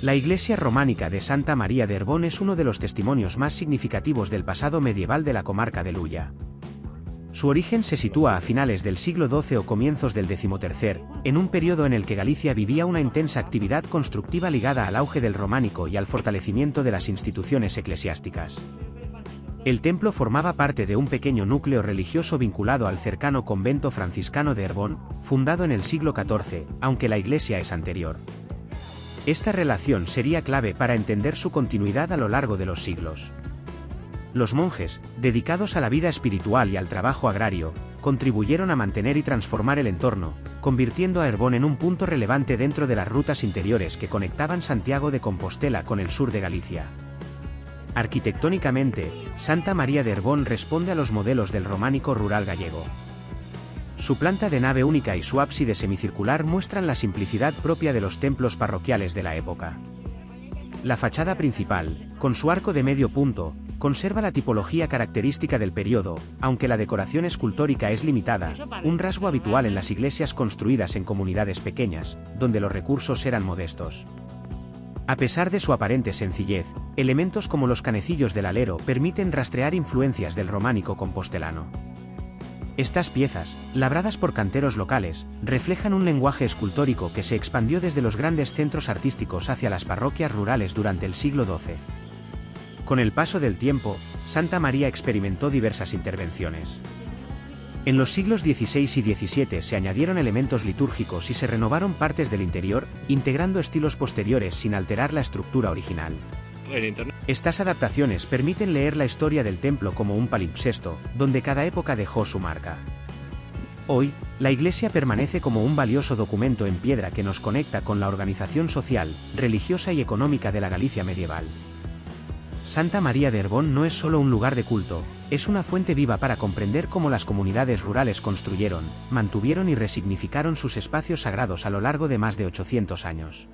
La iglesia románica de Santa María de Herbón es uno de los testimonios más significativos del pasado medieval de la comarca de Luya. Su origen se sitúa a finales del siglo XII o comienzos del XIII, en un periodo en el que Galicia vivía una intensa actividad constructiva ligada al auge del románico y al fortalecimiento de las instituciones eclesiásticas. El templo formaba parte de un pequeño núcleo religioso vinculado al cercano convento franciscano de Herbón, fundado en el siglo XIV, aunque la iglesia es anterior. Esta relación sería clave para entender su continuidad a lo largo de los siglos. Los monjes, dedicados a la vida espiritual y al trabajo agrario, contribuyeron a mantener y transformar el entorno, convirtiendo a Herbón en un punto relevante dentro de las rutas interiores que conectaban Santiago de Compostela con el sur de Galicia. Arquitectónicamente, Santa María de Herbón responde a los modelos del románico rural gallego. Su planta de nave única y su ábside semicircular muestran la simplicidad propia de los templos parroquiales de la época. La fachada principal, con su arco de medio punto, conserva la tipología característica del periodo, aunque la decoración escultórica es limitada, un rasgo habitual en las iglesias construidas en comunidades pequeñas, donde los recursos eran modestos. A pesar de su aparente sencillez, elementos como los canecillos del alero permiten rastrear influencias del románico compostelano. Estas piezas, labradas por canteros locales, reflejan un lenguaje escultórico que se expandió desde los grandes centros artísticos hacia las parroquias rurales durante el siglo XII. Con el paso del tiempo, Santa María experimentó diversas intervenciones. En los siglos XVI y XVII se añadieron elementos litúrgicos y se renovaron partes del interior, integrando estilos posteriores sin alterar la estructura original. Estas adaptaciones permiten leer la historia del templo como un palimpsesto, donde cada época dejó su marca. Hoy, la iglesia permanece como un valioso documento en piedra que nos conecta con la organización social, religiosa y económica de la Galicia medieval. Santa María de Herbón no es solo un lugar de culto, es una fuente viva para comprender cómo las comunidades rurales construyeron, mantuvieron y resignificaron sus espacios sagrados a lo largo de más de 800 años.